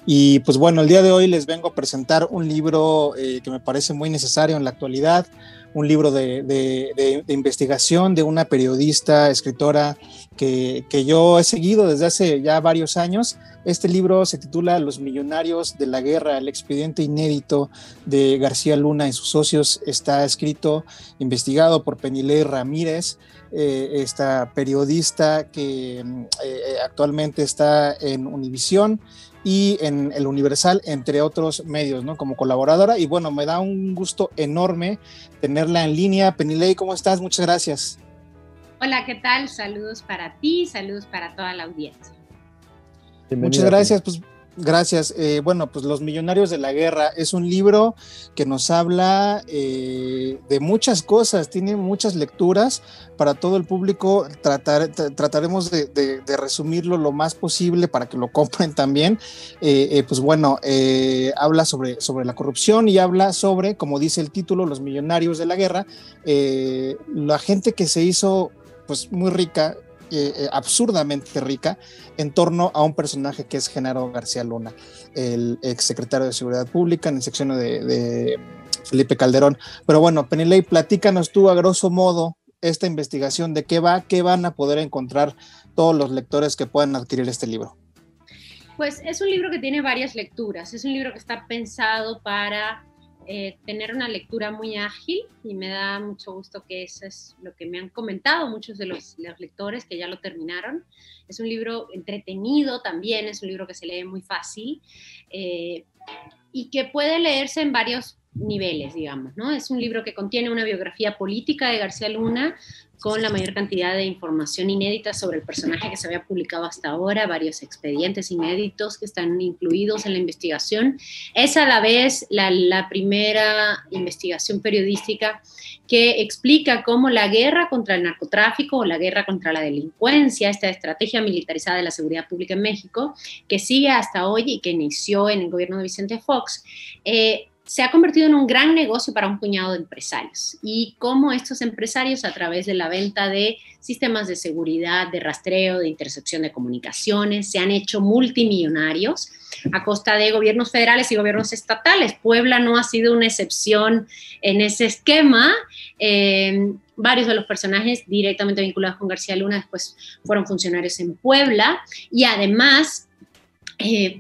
Y pues bueno, el día de hoy les vengo a presentar un libro que me parece muy necesario en la actualidad, un libro de investigación de una periodista, escritora que yo he seguido desde hace ya varios años. Este libro se titula Los millonarios de la guerra, el expediente inédito de García Luna y sus socios. Está escrito, investigado por Penilei Ramírez, esta periodista que actualmente está en Univisión y en el Universal, entre otros medios, ¿no? Como colaboradora. Y bueno, me da un gusto enorme tenerla en línea. Penilei, ¿cómo estás? Muchas gracias. Hola, ¿qué tal? Saludos para ti, saludos para toda la audiencia. Bienvenida. Muchas gracias, pues gracias. Bueno, pues Los millonarios de la guerra es un libro que nos habla de muchas cosas, tiene muchas lecturas para todo el público. Trataremos de resumirlo lo más posible para que lo compren también. Pues bueno, habla sobre la corrupción y habla sobre, como dice el título, los millonarios de la guerra, la gente que se hizo pues muy rica, absurdamente rica, en torno a un personaje que es Genaro García Luna, el exsecretario de Seguridad Pública en el sexenio de Felipe Calderón. Pero bueno, Penilei, platícanos tú a grosso modo esta investigación, de qué va, qué van a poder encontrar todos los lectores que puedan adquirir este libro. Pues es un libro que tiene varias lecturas, es un libro que está pensado para tener una lectura muy ágil, y me da mucho gusto que eso es lo que me han comentado muchos de los lectores que ya lo terminaron. Es un libro entretenido también, es un libro que se lee muy fácil y que puede leerse en varios niveles, digamos, ¿no? Es un libro que contiene una biografía política de García Luna con la mayor cantidad de información inédita sobre el personaje que se había publicado hasta ahora, varios expedientes inéditos que están incluidos en la investigación. Es a la vez la primera investigación periodística que explica cómo la guerra contra el narcotráfico o la guerra contra la delincuencia, esta estrategia militarizada de la seguridad pública en México, que sigue hasta hoy y que inició en el gobierno de Vicente Fox, se ha convertido en un gran negocio para un puñado de empresarios, y cómo estos empresarios, a través de la venta de sistemas de seguridad, de rastreo, de intercepción de comunicaciones, se han hecho multimillonarios a costa de gobiernos federales y gobiernos estatales. Puebla no ha sido una excepción en ese esquema. Varios de los personajes directamente vinculados con García Luna después fueron funcionarios en Puebla, y además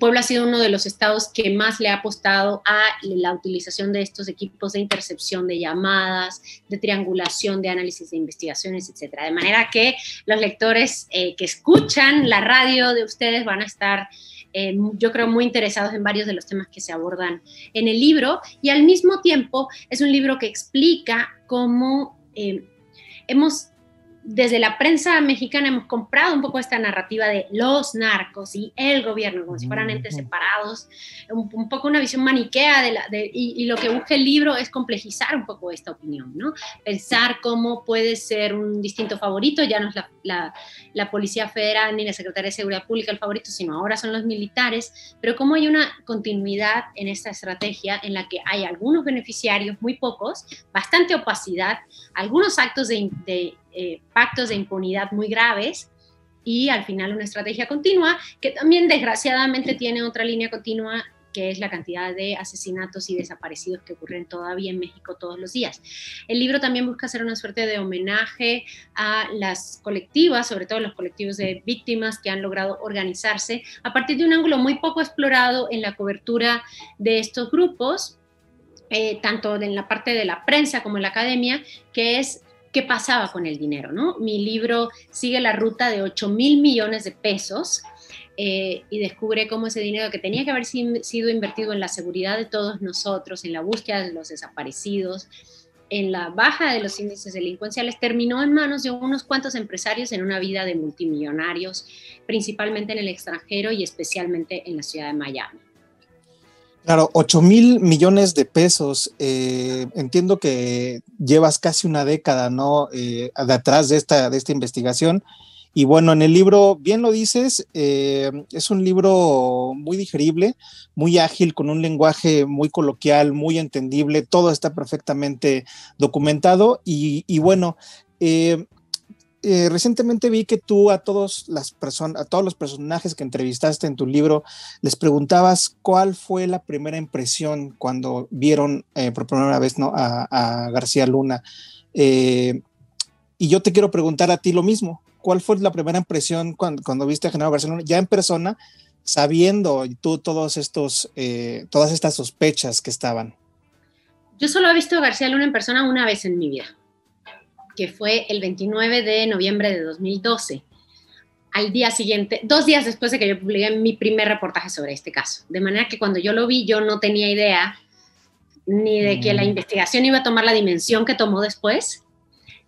Puebla ha sido uno de los estados que más le ha apostado a la utilización de estos equipos de intercepción de llamadas, de triangulación, de análisis de investigaciones, etcétera. De manera que los lectores que escuchan la radio de ustedes van a estar, yo creo, muy interesados en varios de los temas que se abordan en el libro, y al mismo tiempo es un libro que explica cómo desde la prensa mexicana hemos comprado un poco esta narrativa de los narcos y el gobierno, como si fueran entes separados, un poco una visión maniquea y lo que busca el libro es complejizar un poco esta opinión, ¿no? Pensar cómo puede ser un distinto favorito, ya no es la Policía Federal ni la Secretaría de Seguridad Pública el favorito, sino ahora son los militares, pero cómo hay una continuidad en esta estrategia en la que hay algunos beneficiarios, muy pocos, bastante opacidad, algunos actos de pactos de impunidad muy graves, y al final una estrategia continua que también desgraciadamente tiene otra línea continua, que es la cantidad de asesinatos y desaparecidos que ocurren todavía en México todos los días. El libro también busca hacer una suerte de homenaje a las colectivas, sobre todo los colectivos de víctimas que han logrado organizarse a partir de un ángulo muy poco explorado en la cobertura de estos grupos, tanto en la parte de la prensa como en la academia, que es qué pasaba con el dinero, ¿no? Mi libro sigue la ruta de 8,000 millones de pesos y descubre cómo ese dinero que tenía que haber sido invertido en la seguridad de todos nosotros, en la búsqueda de los desaparecidos, en la baja de los índices delincuenciales, terminó en manos de unos cuantos empresarios en una vida de multimillonarios, principalmente en el extranjero y especialmente en la ciudad de Miami. Claro, 8,000 millones de pesos. Entiendo que llevas casi una década, ¿no? Detrás de esta investigación. Y bueno, en el libro, bien lo dices, es un libro muy digerible, muy ágil, con un lenguaje muy coloquial, muy entendible. Todo está perfectamente documentado. Y bueno, recientemente vi que tú a todos los personajes que entrevistaste en tu libro les preguntabas cuál fue la primera impresión cuando vieron por primera vez, ¿no?, a García Luna. Y yo te quiero preguntar a ti lo mismo. ¿Cuál fue la primera impresión cuando viste a Genaro García Luna ya en persona, sabiendo tú todas estas sospechas que estaban? Yo solo he visto a García Luna en persona una vez en mi vida, que fue el 29 de noviembre de 2012, al día siguiente, 2 días después de que yo publiqué mi primer reportaje sobre este caso. De manera que cuando yo lo vi, yo no tenía idea ni de que la investigación iba a tomar la dimensión que tomó después,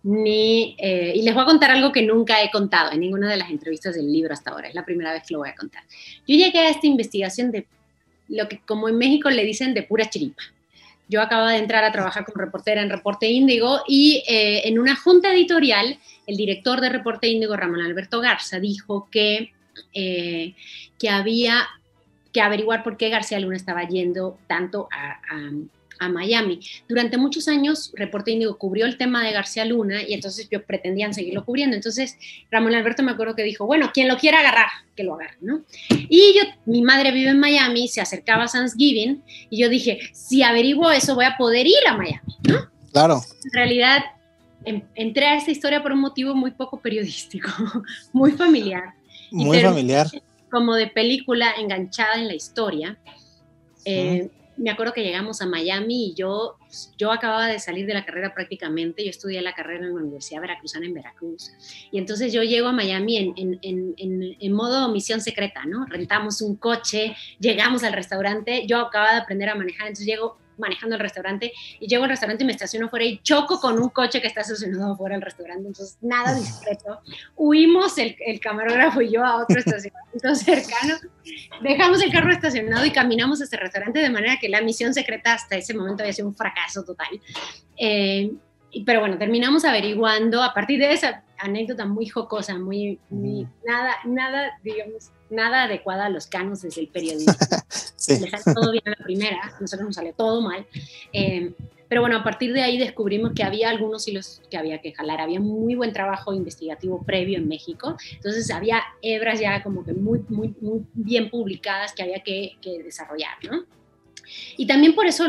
y les voy a contar algo que nunca he contado en ninguna de las entrevistas del libro hasta ahora, es la primera vez que lo voy a contar. Yo llegué a esta investigación de lo que como en México le dicen de pura chiripa. Yo acababa de entrar a trabajar como reportera en Reporte Índigo y en una junta editorial, el director de Reporte Índigo, Ramón Alberto Garza, dijo que había que averiguar por qué García Luna estaba yendo tanto a Miami. Durante muchos años, Reporte Índigo cubrió el tema de García Luna y entonces yo pretendían seguirlo cubriendo. Entonces, Ramón Alberto me acuerdo que dijo, bueno, quien lo quiera agarrar, que lo agarre, ¿no? Y mi madre vive en Miami, se acercaba a Thanksgiving y yo dije, si averiguo eso voy a poder ir a Miami, ¿no? Claro. En realidad, entré a esta historia por un motivo muy poco periodístico, muy familiar. Muy familiar. Como de película, enganchada en la historia. Me acuerdo que llegamos a Miami y yo acababa de salir de la carrera prácticamente. Yo estudié la carrera en la Universidad Veracruzana en Veracruz. Y entonces yo llego a Miami en modo misión secreta, ¿no? Rentamos un coche, llegamos al restaurante. Yo acababa de aprender a manejar, entonces llego manejando al restaurante y llego al restaurante y me estaciono fuera y choco con un coche que está estacionado fuera del restaurante, entonces nada discreto. Huimos el camarógrafo y yo a otro estacionamiento cercano, dejamos el carro estacionado y caminamos a este restaurante, de manera que la misión secreta hasta ese momento había sido un fracaso total. Pero bueno, terminamos averiguando a partir de esa anécdota muy jocosa, muy nada adecuada a los cánones del periodismo. Sí. Le sale todo bien a la primera, a nosotros nos salió todo mal. Pero bueno, a partir de ahí descubrimos que había algunos hilos que había que jalar. Había muy buen trabajo investigativo previo en México. Entonces había hebras ya como que muy bien publicadas que había que desarrollar, ¿no? Y también por eso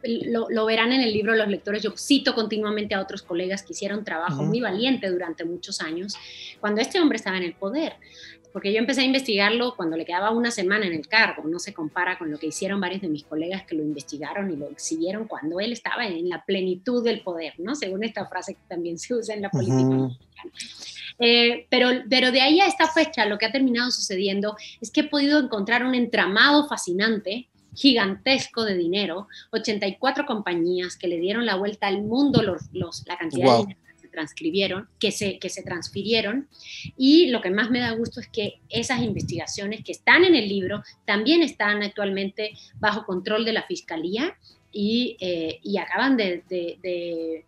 lo verán en el libro los lectores. Yo cito continuamente a otros colegas que hicieron trabajo muy valiente durante muchos años cuando este hombre estaba en el poder. Porque yo empecé a investigarlo cuando le quedaba una semana en el cargo. No se compara con lo que hicieron varios de mis colegas que lo investigaron y lo exhibieron cuando él estaba en la plenitud del poder, ¿no? Según esta frase que también se usa en la política mexicana. Pero de ahí a esta fecha lo que ha terminado sucediendo es que he podido encontrar un entramado fascinante, gigantesco de dinero, 84 compañías que le dieron la vuelta al mundo la cantidad de dinero que se transfirieron, y lo que más me da gusto es que esas investigaciones que están en el libro también están actualmente bajo control de la Fiscalía y acaban de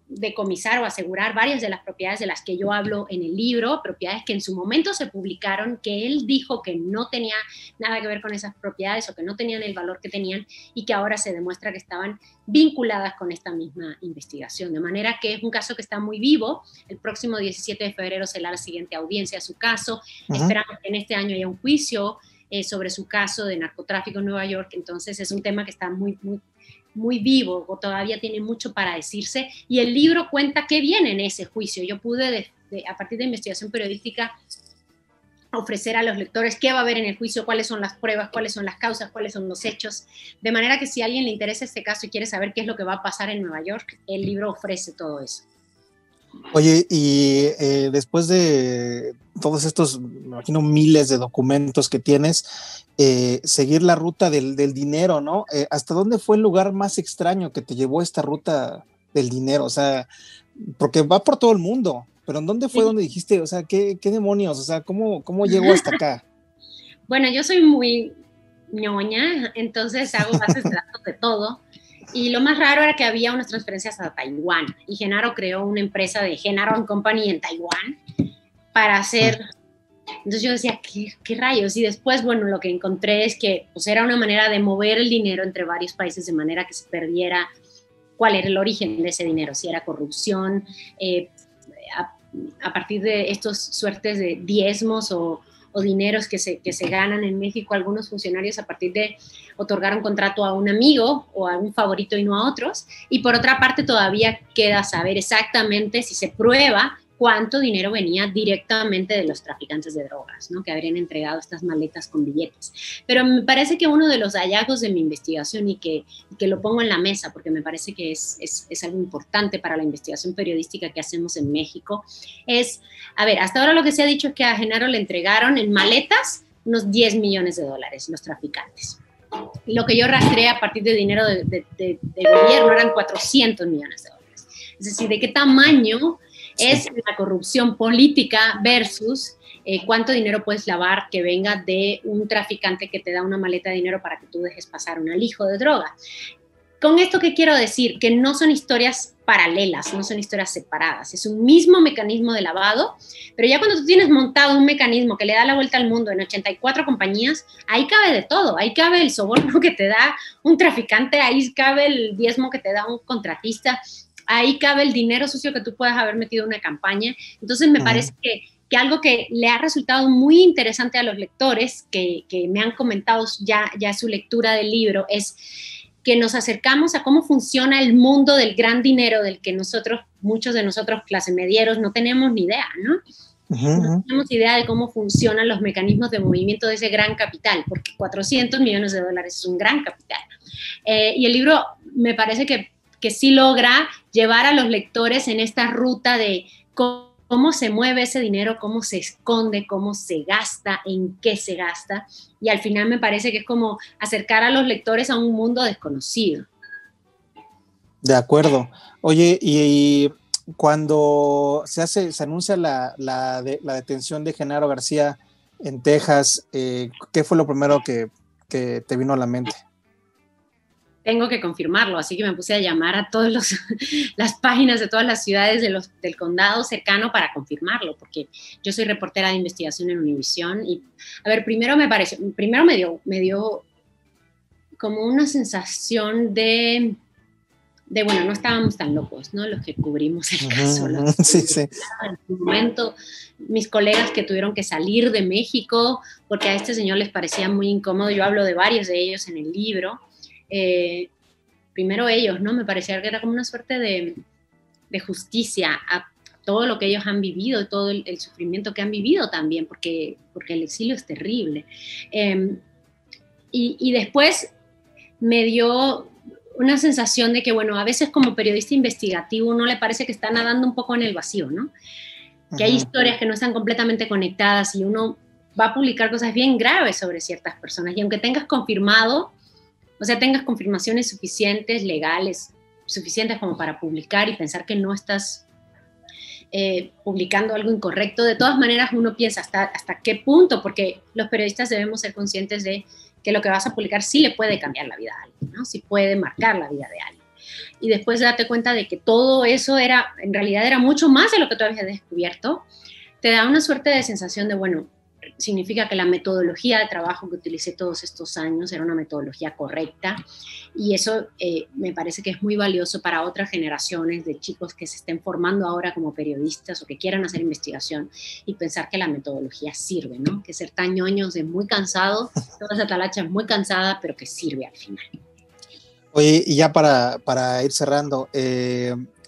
decomisar o asegurar varias de las propiedades de las que yo hablo en el libro, propiedades que en su momento se publicaron, que él dijo que no tenía nada que ver con esas propiedades o que no tenían el valor que tenían y que ahora se demuestra que estaban vinculadas con esta misma investigación. De manera que es un caso que está muy vivo. El próximo 17 de febrero será la siguiente audiencia a su caso. Esperamos que en este año haya un juicio sobre su caso de narcotráfico en Nueva York. Entonces es un tema que está muy vivo, o todavía tiene mucho para decirse, y el libro cuenta qué viene en ese juicio. Yo pude, a partir de investigación periodística, ofrecer a los lectores qué va a haber en el juicio, cuáles son las pruebas, cuáles son las causas, cuáles son los hechos, de manera que si a alguien le interesa este caso y quiere saber qué es lo que va a pasar en Nueva York, el libro ofrece todo eso. Oye, y después de todos estos, me imagino, miles de documentos que tienes, seguir la ruta del dinero, ¿no? ¿Hasta dónde fue el lugar más extraño que te llevó esta ruta del dinero? O sea, porque va por todo el mundo, pero ¿en dónde fue donde dijiste, o sea, qué demonios? O sea, ¿cómo llegó hasta acá? Bueno, yo soy muy ñoña, entonces hago bases de datos de todo. Y lo más raro era que había unas transferencias a Taiwán, y Genaro creó una empresa de Genaro & Company en Taiwán para hacer... Entonces yo decía, ¿qué rayos? Y después, bueno, lo que encontré es que pues, era una manera de mover el dinero entre varios países de manera que se perdiera cuál era el origen de ese dinero, si era corrupción, a partir de estos suertes de diezmos o dineros que se ganan en México algunos funcionarios a partir de otorgar un contrato a un amigo o a un favorito y no a otros. Y por otra parte todavía queda saber exactamente si se prueba cuánto dinero venía directamente de los traficantes de drogas, ¿no? Que habrían entregado estas maletas con billetes. Pero me parece que uno de los hallazgos de mi investigación y que lo pongo en la mesa porque me parece que es algo importante para la investigación periodística que hacemos en México es, a ver, hasta ahora lo que se ha dicho es que a Genaro le entregaron en maletas unos 10 millones de dólares los traficantes. Lo que yo rastreé a partir de dinero de gobierno eran 400 millones de dólares. Es decir, ¿de qué tamaño es la corrupción política versus cuánto dinero puedes lavar que venga de un traficante que te da una maleta de dinero para que tú dejes pasar un alijo de droga? Con esto, ¿qué quiero decir? Que no son historias paralelas, no son historias separadas, es un mismo mecanismo de lavado, pero ya cuando tú tienes montado un mecanismo que le da la vuelta al mundo en 84 compañías, ahí cabe de todo, ahí cabe el soborno que te da un traficante, ahí cabe el diezmo que te da un contratista, ahí cabe el dinero sucio que tú puedas haber metido en una campaña. Entonces me parece que algo que le ha resultado muy interesante a los lectores que me han comentado ya su lectura del libro es que nos acercamos a cómo funciona el mundo del gran dinero del que muchos de nosotros clase medieros no tenemos ni idea, ¿no? No tenemos idea de cómo funcionan los mecanismos de movimiento de ese gran capital, porque 400 millones de dólares es un gran capital. Y el libro me parece que sí logra llevar a los lectores en esta ruta de cómo se mueve ese dinero, cómo se esconde, cómo se gasta, en qué se gasta. Y al final me parece que es como acercar a los lectores a un mundo desconocido. De acuerdo. Oye, y cuando se anuncia la detención de Genaro García en Texas, ¿qué fue lo primero que te vino a la mente? Tengo que confirmarlo, así que me puse a llamar a todas las páginas de todas las ciudades del condado cercano para confirmarlo, porque yo soy reportera de investigación en Univisión y, a ver, primero me dio como una sensación de bueno, no estábamos tan locos, ¿no? Los que cubrimos el caso. Sí. En su momento, mis colegas que tuvieron que salir de México, porque a este señor les parecía muy incómodo, yo hablo de varios de ellos en el libro. Primero ellos, ¿no? Me parecía que era como una suerte de justicia a todo lo que ellos han vivido, todo el sufrimiento que han vivido también, porque el exilio es terrible. Y después me dio una sensación de que, bueno, a veces como periodista investigativo uno le parece que está nadando un poco en el vacío, ¿no? Que hay historias que no están completamente conectadas y uno va a publicar cosas bien graves sobre ciertas personas y aunque tengas confirmado, o sea, tengas confirmaciones suficientes, legales, suficientes como para publicar y pensar que no estás publicando algo incorrecto, de todas maneras uno piensa hasta qué punto, porque los periodistas debemos ser conscientes de que lo que vas a publicar sí le puede cambiar la vida a alguien, ¿no? Sí puede marcar la vida de alguien. Y después date cuenta de que todo eso en realidad era mucho más de lo que tú habías descubierto, te da una suerte de sensación de, bueno, significa que la metodología de trabajo que utilicé todos estos años era una metodología correcta y eso me parece que es muy valioso para otras generaciones de chicos que se estén formando ahora como periodistas o que quieran hacer investigación y pensar que la metodología sirve, ¿no? Que ser tan ñoños es muy cansado, toda esa talacha es muy cansada, pero que sirve al final. Oye, y ya para ir cerrando,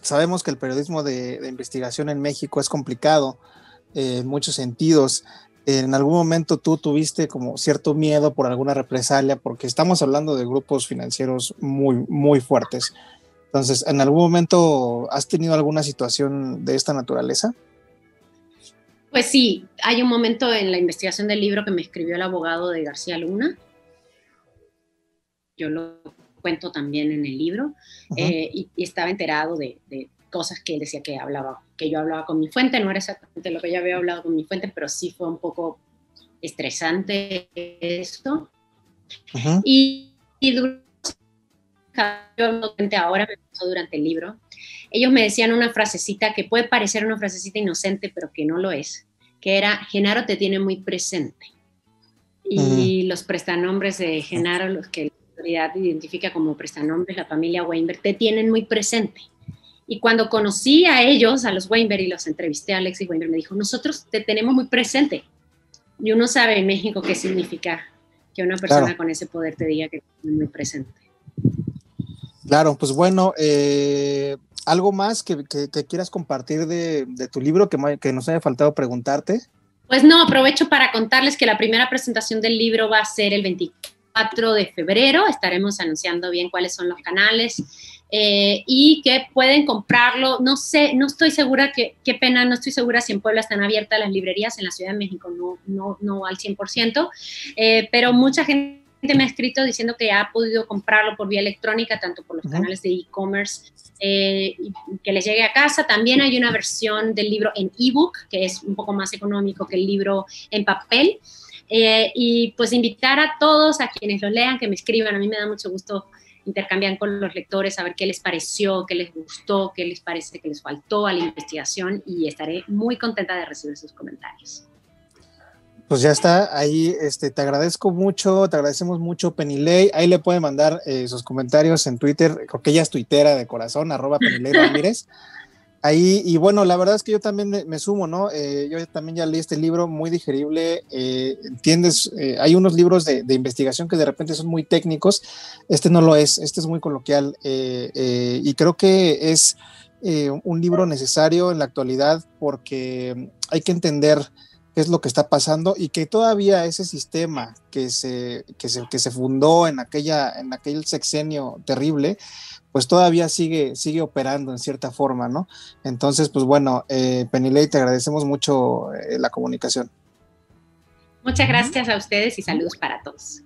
sabemos que el periodismo de investigación en México es complicado en muchos sentidos. ¿En algún momento tú tuviste como cierto miedo por alguna represalia? Porque estamos hablando de grupos financieros muy, muy fuertes. Entonces, ¿en algún momento has tenido alguna situación de esta naturaleza? Pues sí, hay un momento en la investigación del libro que me escribió el abogado de García Luna. Yo lo cuento también en el libro. Y estaba enterado de cosas que él decía que yo hablaba con mi fuente, no era exactamente lo que yo había hablado con mi fuente, pero sí fue un poco estresante esto. Y ahora me pasó durante el libro, ellos me decían una frasecita que puede parecer una frasecita inocente, pero que no lo es, que era, Genaro te tiene muy presente. Y los prestanombres de Genaro, los que la autoridad identifica como prestanombres, la familia Weinberg, te tienen muy presente. Y cuando conocí a ellos, a los Weinberg, y los entrevisté, a Alexis Weinberg me dijo, nosotros te tenemos muy presente. Y uno sabe en México qué significa que una persona con ese poder te diga que es muy presente. Claro, pues bueno, ¿algo más que quieras compartir de tu libro que nos haya faltado preguntarte? Pues no, aprovecho para contarles que la primera presentación del libro va a ser el 24 de febrero. Estaremos anunciando bien cuáles son los canales y que pueden comprarlo. No sé, no estoy segura, qué pena, no estoy segura si en Puebla están abiertas las librerías, en la Ciudad de México no al 100%, pero mucha gente me ha escrito diciendo que ha podido comprarlo por vía electrónica, tanto por los canales de e-commerce, que les llegue a casa. También hay una versión del libro en ebook, que es un poco más económico que el libro en papel. Y pues invitar a todos, a quienes lo lean, que me escriban. A mí me da mucho gusto intercambiar con los lectores, a ver qué les pareció, qué les gustó, qué les parece que les faltó a la investigación, y estaré muy contenta de recibir sus comentarios. Pues ya está, ahí te agradezco mucho, te agradecemos mucho, Penilei. Ahí le pueden mandar sus comentarios en Twitter, creo que ella es tuitera de corazón, @Penilei Ramírez. Ahí, y bueno, la verdad es que yo también me sumo, ¿no? Yo también ya leí este libro, muy digerible, entiendes, hay unos libros de investigación que de repente son muy técnicos, este no lo es, este es muy coloquial, y creo que es un libro necesario en la actualidad porque hay que entender qué es lo que está pasando y que todavía ese sistema que se fundó en aquel sexenio terrible, pues todavía sigue operando en cierta forma, ¿no? Entonces, pues bueno, Penilei, te agradecemos mucho la comunicación. Muchas gracias a ustedes y saludos para todos.